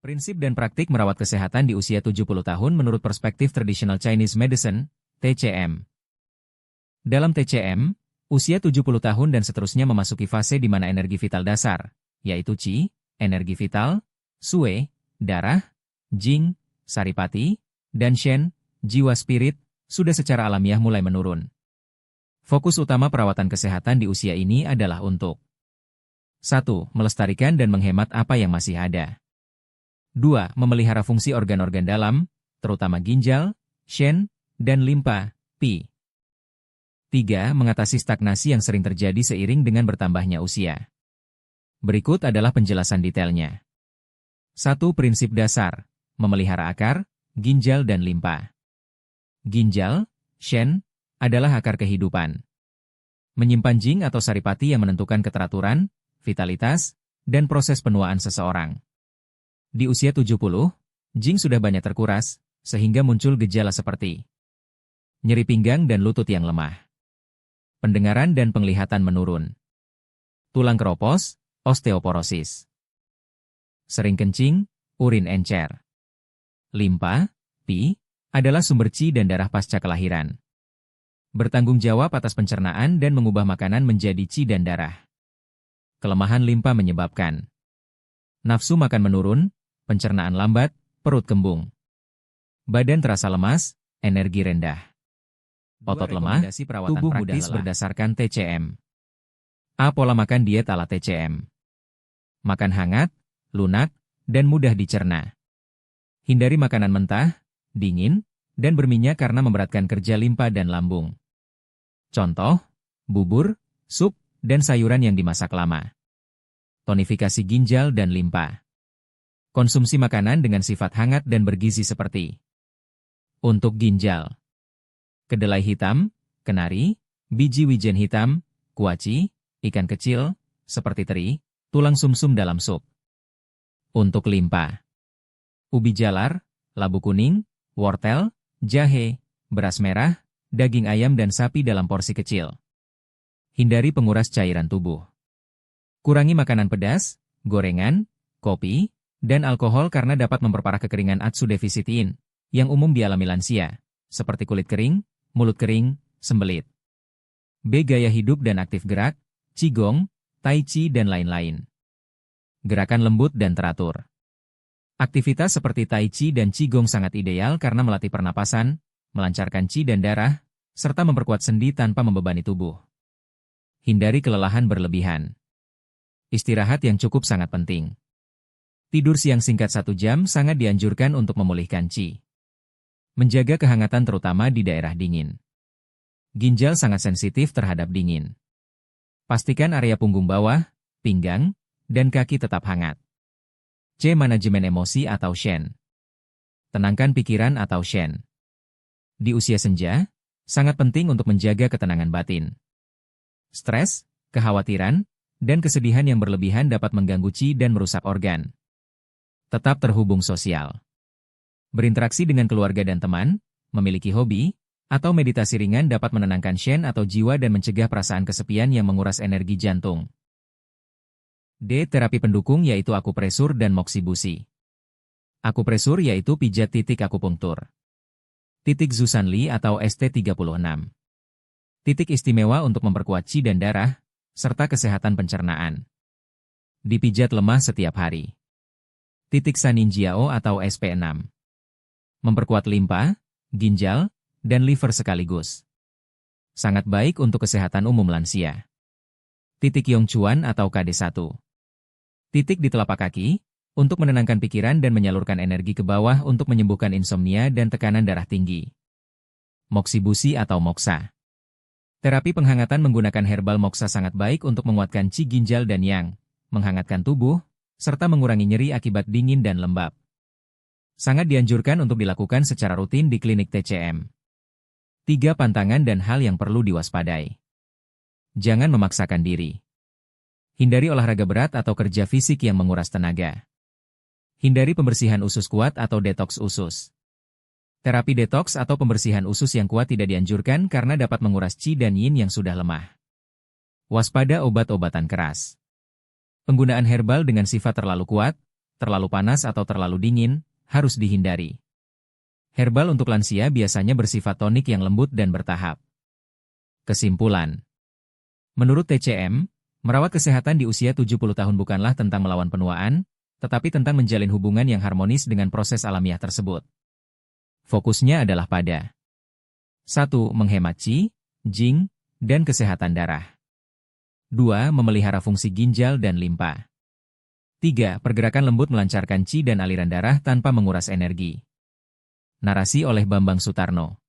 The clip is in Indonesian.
Prinsip dan praktik merawat kesehatan di usia 70 tahun menurut perspektif Traditional Chinese Medicine, TCM. Dalam TCM, usia 70 tahun dan seterusnya memasuki fase di mana energi vital dasar, yaitu Qi, energi vital, Sui, darah, Jing, saripati, dan Shen, jiwa spirit, sudah secara alamiah mulai menurun. Fokus utama perawatan kesehatan di usia ini adalah untuk 1. Melestarikan dan menghemat apa yang masih ada. 2. Memelihara fungsi organ-organ dalam, terutama ginjal, shen, dan limpa, pi. 3. Mengatasi stagnasi yang sering terjadi seiring dengan bertambahnya usia. Berikut adalah penjelasan detailnya. 1. Prinsip dasar, memelihara akar, ginjal dan limpa. Ginjal, shen, adalah akar kehidupan. Menyimpan jing atau saripati yang menentukan keteraturan, vitalitas, dan proses penuaan seseorang. Di usia 70, jing sudah banyak terkuras, sehingga muncul gejala seperti nyeri pinggang dan lutut yang lemah. Pendengaran dan penglihatan menurun. Tulang keropos, osteoporosis. Sering kencing, urin encer. Limpa, pi, adalah sumber qi dan darah pasca kelahiran. Bertanggung jawab atas pencernaan dan mengubah makanan menjadi qi dan darah. Kelemahan limpa menyebabkan nafsu makan menurun, pencernaan lambat, perut kembung. Badan terasa lemas, energi rendah. Otot lemah, tubuh mudah lelah. Berdasarkan TCM. A. Pola makan diet ala TCM. Makan hangat, lunak, dan mudah dicerna. Hindari makanan mentah, dingin, dan berminyak karena memberatkan kerja limpa dan lambung. Contoh, bubur, sup, dan sayuran yang dimasak lama. Tonifikasi ginjal dan limpa. Konsumsi makanan dengan sifat hangat dan bergizi seperti untuk ginjal, kedelai hitam, kenari, biji wijen hitam, kuaci, ikan kecil, seperti teri, tulang sumsum dalam sup. Untuk limpa, ubi jalar, labu kuning, wortel, jahe, beras merah, daging ayam dan sapi dalam porsi kecil. Hindari penguras cairan tubuh. Kurangi makanan pedas, gorengan, kopi, dan alkohol karena dapat memperparah kekeringan atsu defisitin, yang umum dialami lansia, seperti kulit kering, mulut kering, sembelit. B. Gaya hidup dan aktif gerak, qigong, tai chi dan lain-lain. Gerakan lembut dan teratur. Aktivitas seperti tai chi dan qigong sangat ideal karena melatih pernapasan, melancarkan qi dan darah, serta memperkuat sendi tanpa membebani tubuh. Hindari kelelahan berlebihan. Istirahat yang cukup sangat penting. Tidur siang singkat 1 jam sangat dianjurkan untuk memulihkan qi. Menjaga kehangatan terutama di daerah dingin. Ginjal sangat sensitif terhadap dingin. Pastikan area punggung bawah, pinggang, dan kaki tetap hangat. C. Manajemen emosi atau shen. Tenangkan pikiran atau shen. Di usia senja, sangat penting untuk menjaga ketenangan batin. Stres, kekhawatiran, dan kesedihan yang berlebihan dapat mengganggu qi dan merusak organ. Tetap terhubung sosial. Berinteraksi dengan keluarga dan teman, memiliki hobi, atau meditasi ringan dapat menenangkan shen atau jiwa dan mencegah perasaan kesepian yang menguras energi jantung. D. Terapi pendukung yaitu akupresur dan moxibusi. Akupresur yaitu pijat titik akupunktur. Titik Zusanli atau ST36. Titik istimewa untuk memperkuat qi dan darah, serta kesehatan pencernaan. Dipijat lemah setiap hari. Titik Saninjiao atau SP6. Memperkuat limpa, ginjal, dan liver sekaligus. Sangat baik untuk kesehatan umum lansia. Titik Yongchuan atau KD1. Titik di telapak kaki, untuk menenangkan pikiran dan menyalurkan energi ke bawah untuk menyembuhkan insomnia dan tekanan darah tinggi. Moxibusi atau moksa. Terapi penghangatan menggunakan herbal moksa sangat baik untuk menguatkan qi ginjal dan yang, menghangatkan tubuh, serta mengurangi nyeri akibat dingin dan lembab. Sangat dianjurkan untuk dilakukan secara rutin di klinik TCM. 3 pantangan dan hal yang perlu diwaspadai. Jangan memaksakan diri. Hindari olahraga berat atau kerja fisik yang menguras tenaga. Hindari pembersihan usus kuat atau detoks usus. Terapi detoks atau pembersihan usus yang kuat tidak dianjurkan karena dapat menguras qi dan yin yang sudah lemah. Waspada obat-obatan keras. Penggunaan herbal dengan sifat terlalu kuat, terlalu panas atau terlalu dingin, harus dihindari. Herbal untuk lansia biasanya bersifat tonik yang lembut dan bertahap. Kesimpulan. Menurut TCM, merawat kesehatan di usia 70 tahun bukanlah tentang melawan penuaan, tetapi tentang menjalin hubungan yang harmonis dengan proses alamiah tersebut. Fokusnya adalah pada 1. Menghemat qi, jing, dan kesehatan darah. 2. Memelihara fungsi ginjal dan limpa. 3. Pergerakan lembut melancarkan qi dan aliran darah tanpa menguras energi. Narasi oleh Bambang Sutarno.